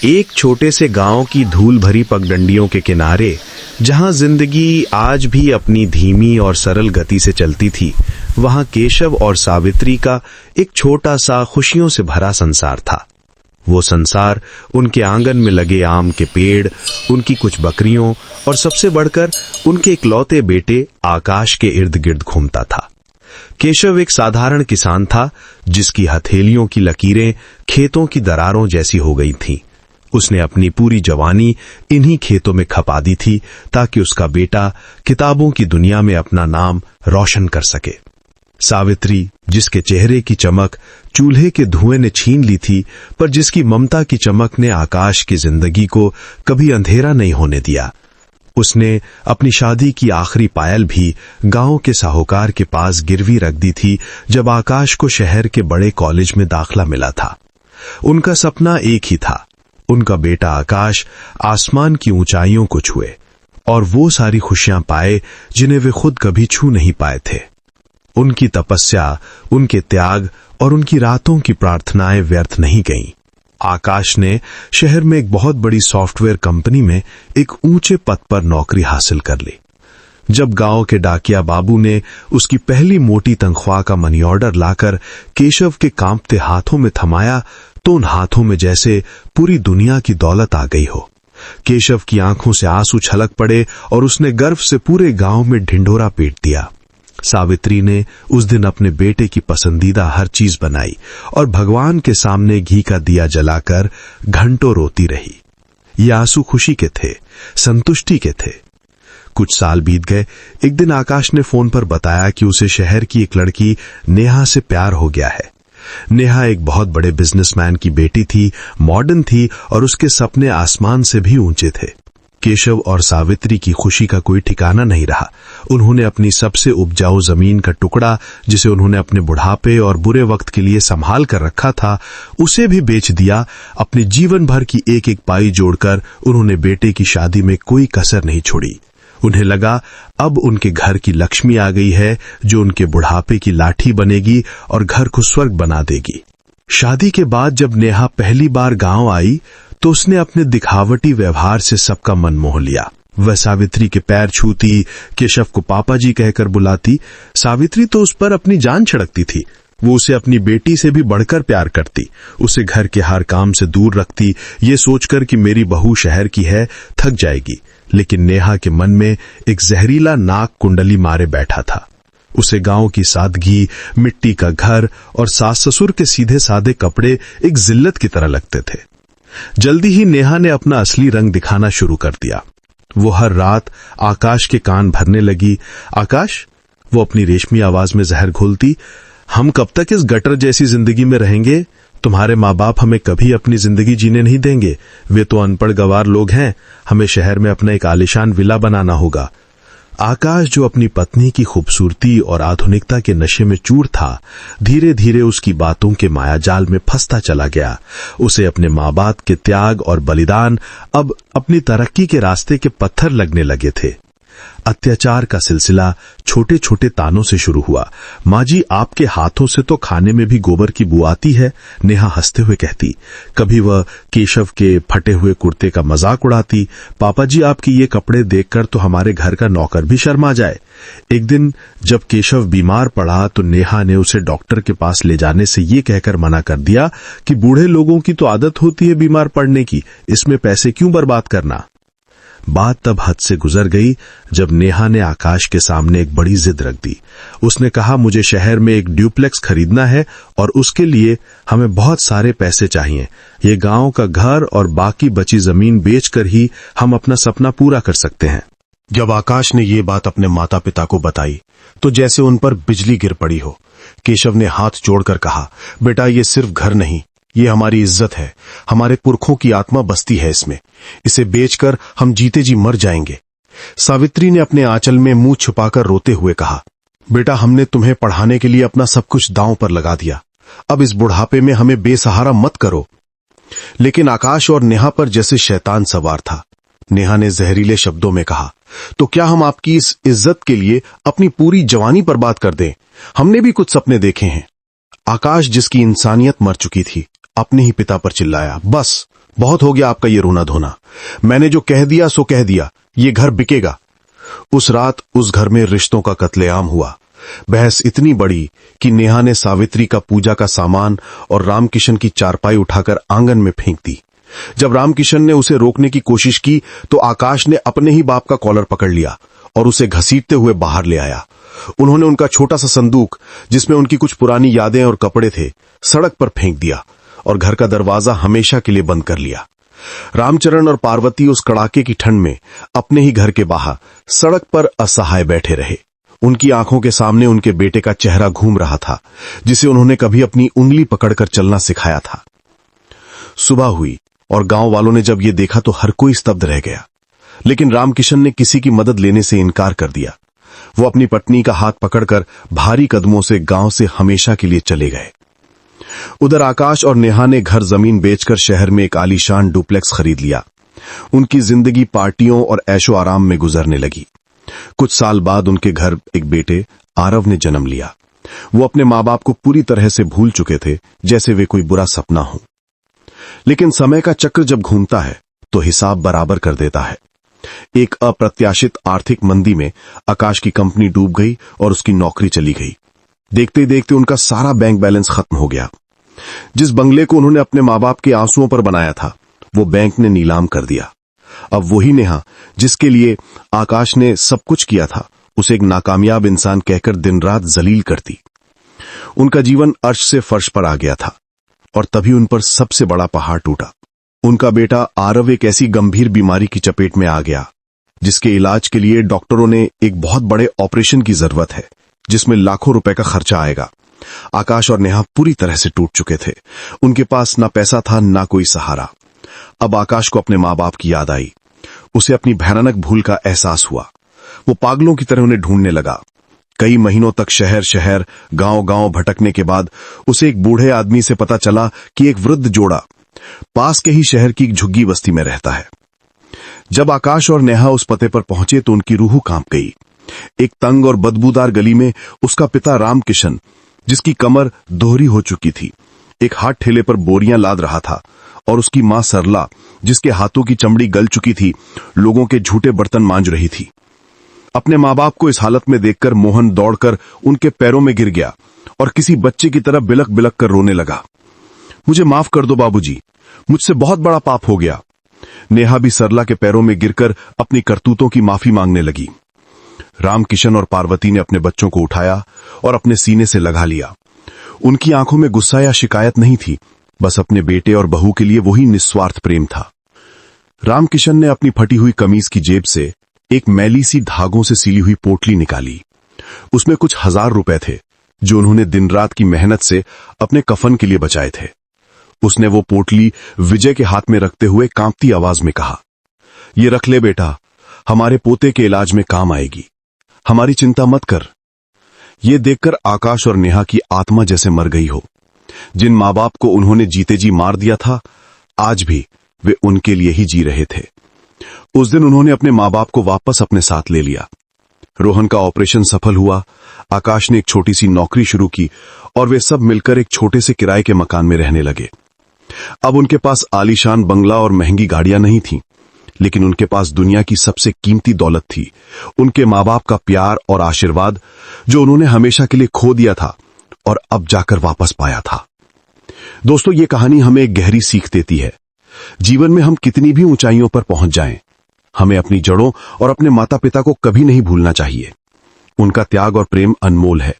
एक छोटे से गांव की धूल भरी पगडंडियों के किनारे, जहां जिंदगी आज भी अपनी धीमी और सरल गति से चलती थी, वहां केशव और सावित्री का एक छोटा सा खुशियों से भरा संसार था। वो संसार उनके आंगन में लगे आम के पेड़, उनकी कुछ बकरियों और सबसे बढ़कर उनके इकलौते बेटे आकाश के इर्द गिर्द घूमता था। केशव एक साधारण किसान था, जिसकी हथेलियों की लकीरें खेतों की दरारों जैसी हो गई थीं। उसने अपनी पूरी जवानी इन्हीं खेतों में खपा दी थी, ताकि उसका बेटा किताबों की दुनिया में अपना नाम रोशन कर सके। सावित्री, जिसके चेहरे की चमक चूल्हे के धुएं ने छीन ली थी, पर जिसकी ममता की चमक ने आकाश की जिंदगी को कभी अंधेरा नहीं होने दिया। उसने अपनी शादी की आखिरी पायल भी गांव के साहूकार के पास गिरवी रख दी थी, जब आकाश को शहर के बड़े कॉलेज में दाखला मिला था। उनका सपना एक ही था, उनका बेटा आकाश आसमान की ऊंचाइयों को छुए और वो सारी खुशियां पाए जिन्हें वे खुद कभी छू नहीं पाए थे। उनकी तपस्या, उनके त्याग और उनकी रातों की प्रार्थनाएं व्यर्थ नहीं गईं। आकाश ने शहर में एक बहुत बड़ी सॉफ्टवेयर कंपनी में एक ऊंचे पद पर नौकरी हासिल कर ली। जब गांव के डाकिया बाबू ने उसकी पहली मोटी तनख्वाह का मनी ऑर्डर लाकर केशव के कांपते हाथों में थमाया, तो उन हाथों में जैसे पूरी दुनिया की दौलत आ गई हो। केशव की आंखों से आंसू छलक पड़े और उसने गर्व से पूरे गांव में ढिंढोरा पीट दिया। सावित्री ने उस दिन अपने बेटे की पसंदीदा हर चीज बनाई और भगवान के सामने घी का दिया जलाकर घंटों रोती रही। ये आंसू खुशी के थे, संतुष्टि के थे। कुछ साल बीत गए। एक दिन आकाश ने फोन पर बताया कि उसे शहर की एक लड़की नेहा से प्यार हो गया है। नेहा एक बहुत बड़े बिजनेसमैन की बेटी थी, मॉडर्न थी और उसके सपने आसमान से भी ऊंचे थे। केशव और सावित्री की खुशी का कोई ठिकाना नहीं रहा। उन्होंने अपनी सबसे उपजाऊ जमीन का टुकड़ा, जिसे उन्होंने अपने बुढ़ापे और बुरे वक्त के लिए संभाल कर रखा था, उसे भी बेच दिया। अपने जीवन भर की एक एक पाई जोड़कर उन्होंने बेटे की शादी में कोई कसर नहीं छोड़ी। उन्हें लगा अब उनके घर की लक्ष्मी आ गई है, जो उनके बुढ़ापे की लाठी बनेगी और घर को स्वर्ग बना देगी। शादी के बाद जब नेहा पहली बार गांव आई, तो उसने अपने दिखावटी व्यवहार से सबका मन मोह लिया। वह सावित्री के पैर छूती, केशव को पापा जी कहकर बुलाती। सावित्री तो उस पर अपनी जान छिड़कती थी। वो उसे अपनी बेटी से भी बढ़कर प्यार करती, उसे घर के हर काम से दूर रखती, ये सोचकर कि मेरी बहू शहर की है, थक जाएगी। लेकिन नेहा के मन में एक जहरीला नाग कुंडली मारे बैठा था। उसे गांव की सादगी, मिट्टी का घर और सास ससुर के सीधे साधे कपड़े एक जिल्लत की तरह लगते थे। जल्दी ही नेहा ने अपना असली रंग दिखाना शुरू कर दिया। वो हर रात आकाश के कान भरने लगी। आकाश, वो अपनी रेशमी आवाज में जहर घोलती, हम कब तक इस गटर जैसी जिंदगी में रहेंगे? तुम्हारे माँ बाप हमें कभी अपनी जिंदगी जीने नहीं देंगे। वे तो अनपढ़ गवार लोग हैं। हमें शहर में अपना एक आलीशान विला बनाना होगा। आकाश, जो अपनी पत्नी की खूबसूरती और आधुनिकता के नशे में चूर था, धीरे धीरे उसकी बातों के मायाजाल में फंसता चला गया। उसे अपने माँ बाप के त्याग और बलिदान अब अपनी तरक्की के रास्ते के पत्थर लगने लगे थे। अत्याचार का सिलसिला छोटे छोटे तानों से शुरू हुआ। माँ जी, आपके हाथों से तो खाने में भी गोबर की बू आती है, नेहा हंसते हुए कहती। कभी वह केशव के फटे हुए कुर्ते का मजाक उड़ाती। पापा जी, आपके ये कपड़े देखकर तो हमारे घर का नौकर भी शर्मा जाए। एक दिन जब केशव बीमार पड़ा, तो नेहा ने उसे डॉक्टर के पास ले जाने से ये कहकर मना कर दिया कि बूढ़े लोगों की तो आदत होती है बीमार पड़ने की, इसमें पैसे क्यों बर्बाद करना। बात तब हद से गुजर गई जब नेहा ने आकाश के सामने एक बड़ी जिद रख दी। उसने कहा, मुझे शहर में एक ड्यूप्लेक्स खरीदना है और उसके लिए हमें बहुत सारे पैसे चाहिए। ये गांव का घर और बाकी बची जमीन बेचकर ही हम अपना सपना पूरा कर सकते हैं। जब आकाश ने ये बात अपने माता पिता को बताई, तो जैसे उन पर बिजली गिर पड़ी हो। केशव ने हाथ जोड़कर कहा, बेटा, ये सिर्फ घर नहीं, ये हमारी इज्जत है। हमारे पुरखों की आत्मा बसती है इसमें। इसे बेचकर हम जीते जी मर जाएंगे। सावित्री ने अपने आंचल में मुंह छुपाकर रोते हुए कहा, बेटा, हमने तुम्हें पढ़ाने के लिए अपना सब कुछ दांव पर लगा दिया। अब इस बुढ़ापे में हमें बेसहारा मत करो। लेकिन आकाश और नेहा पर जैसे शैतान सवार था। नेहा ने जहरीले शब्दों में कहा, तो क्या हम आपकी इस इज्जत के लिए अपनी पूरी जवानी बर्बाद कर दें? हमने भी कुछ सपने देखे हैं। आकाश, जिसकी इंसानियत मर चुकी थी, अपने ही पिता पर चिल्लाया, बस बहुत हो गया आपका ये रोना धोना। मैंने जो कह दिया सो कह दिया, ये घर बिकेगा। उस रात उस घर में रिश्तों का कत्लेआम हुआ। बहस इतनी बड़ी कि नेहा ने सावित्री का पूजा का सामान और रामकिशन की चारपाई उठाकर आंगन में फेंक दी। जब रामकिशन ने उसे रोकने की कोशिश की तो आकाश ने अपने ही बाप का कॉलर पकड़ लिया और उसे घसीटते हुए बाहर ले आया। उन्होंने उनका छोटा सा संदूक, जिसमें उनकी कुछ पुरानी यादें और कपड़े थे, सड़क पर फेंक दिया और घर का दरवाजा हमेशा के लिए बंद कर लिया। रामचरण और पार्वती उस कड़ाके की ठंड में अपने ही घर के बाहर सड़क पर असहाय बैठे रहे। उनकी आंखों के सामने उनके बेटे का चेहरा घूम रहा था, जिसे उन्होंने कभी अपनी उंगली पकड़कर चलना सिखाया था। सुबह हुई और गांव वालों ने जब ये देखा तो हर कोई स्तब्ध रह गया, लेकिन रामकिशन ने किसी की मदद लेने से इनकार कर दिया। वो अपनी पत्नी का हाथ पकड़कर भारी कदमों से गांव से हमेशा के लिए चले गए। उधर आकाश और नेहा ने घर जमीन बेचकर शहर में एक आलीशान डुप्लेक्स खरीद लिया। उनकी जिंदगी पार्टियों और ऐशो आराम में गुजरने लगी। कुछ साल बाद उनके घर एक बेटे आरव ने जन्म लिया। वो अपने माँ बाप को पूरी तरह से भूल चुके थे, जैसे वे कोई बुरा सपना हो। लेकिन समय का चक्र जब घूमता है तो हिसाब बराबर कर देता है। एक अप्रत्याशित आर्थिक मंदी में आकाश की कंपनी डूब गई और उसकी नौकरी चली गई। देखते ही देखते उनका सारा बैंक बैलेंस खत्म हो गया। जिस बंगले को उन्होंने अपने माँ बाप के आंसुओं पर बनाया था, वो बैंक ने नीलाम कर दिया। अब वही नेहा, जिसके लिए आकाश ने सब कुछ किया था, उसे एक नाकामयाब इंसान कहकर दिन रात जलील करती। उनका जीवन अर्श से फर्श पर आ गया था और तभी उन पर सबसे बड़ा पहाड़ टूटा। उनका बेटा आरव एक ऐसी गंभीर बीमारी की चपेट में आ गया, जिसके इलाज के लिए डॉक्टरों ने एक बहुत बड़े ऑपरेशन की जरूरत है, जिसमें लाखों रुपए का खर्चा आएगा। आकाश और नेहा पूरी तरह से टूट चुके थे। उनके पास ना पैसा था, ना कोई सहारा। अब आकाश को अपने माँ बाप की याद आई। उसे अपनी भयानक भूल का एहसास हुआ। वो पागलों की तरह उन्हें ढूंढने लगा। कई महीनों तक शहर शहर, गांव गांव भटकने के बाद उसे एक बूढ़े आदमी से पता चला कि एक वृद्ध जोड़ा पास के ही शहर की एक झुग्गी बस्ती में रहता है। जब आकाश और नेहा उस पते पर पहुंचे तो उनकी रूह कांप गई। एक तंग और बदबूदार गली में उसका पिता रामकिशन, जिसकी कमर दोहरी हो चुकी थी, एक हाथ ठेले पर बोरियां लाद रहा था, और उसकी मां सरला, जिसके हाथों की चमड़ी गल चुकी थी, लोगों के झूठे बर्तन मांज रही थी। अपने माँ बाप को इस हालत में देखकर मोहन दौड़कर उनके पैरों में गिर गया और किसी बच्चे की तरह बिलक बिलक कर रोने लगा। मुझे माफ कर दो बाबूजी, मुझसे बहुत बड़ा पाप हो गया। नेहा भी सरला के पैरों में गिरकर अपनी करतूतों की माफी मांगने लगी। रामकिशन और पार्वती ने अपने बच्चों को उठाया और अपने सीने से लगा लिया। उनकी आंखों में गुस्सा या शिकायत नहीं थी, बस अपने बेटे और बहू के लिए वही निस्वार्थ प्रेम था। रामकिशन ने अपनी फटी हुई कमीज की जेब से एक मैली सी धागों से सीली हुई पोटली निकाली। उसमें कुछ 1000 रुपए थे, जो उन्होंने दिन रात की मेहनत से अपने कफन के लिए बचाए थे। उसने वो पोटली विजय के हाथ में रखते हुए कांपती आवाज में कहा, ये रख ले बेटा, हमारे पोते के इलाज में काम आएगी। हमारी चिंता मत कर। ये देखकर आकाश और नेहा की आत्मा जैसे मर गई हो। जिन माँ बाप को उन्होंने जीते जी मार दिया था, आज भी वे उनके लिए ही जी रहे थे। उस दिन उन्होंने अपने माँ बाप को वापस अपने साथ ले लिया। रोहन का ऑपरेशन सफल हुआ। आकाश ने एक छोटी सी नौकरी शुरू की और वे सब मिलकर एक छोटे से किराए के मकान में रहने लगे। अब उनके पास आलीशान बंगला और महंगी गाड़ियां नहीं थीं, लेकिन उनके पास दुनिया की सबसे कीमती दौलत थी, उनके माँ बाप का प्यार और आशीर्वाद, जो उन्होंने हमेशा के लिए खो दिया था और अब जाकर वापस पाया था। दोस्तों, ये कहानी हमें एक गहरी सीख देती है। जीवन में हम कितनी भी ऊंचाइयों पर पहुंच जाएं, हमें अपनी जड़ों और अपने माता पिता को कभी नहीं भूलना चाहिए। उनका त्याग और प्रेम अनमोल है।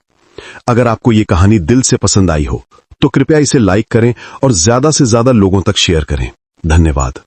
अगर आपको ये कहानी दिल से पसंद आई हो तो कृपया इसे लाइक करें और ज्यादा से ज्यादा लोगों तक शेयर करें। धन्यवाद।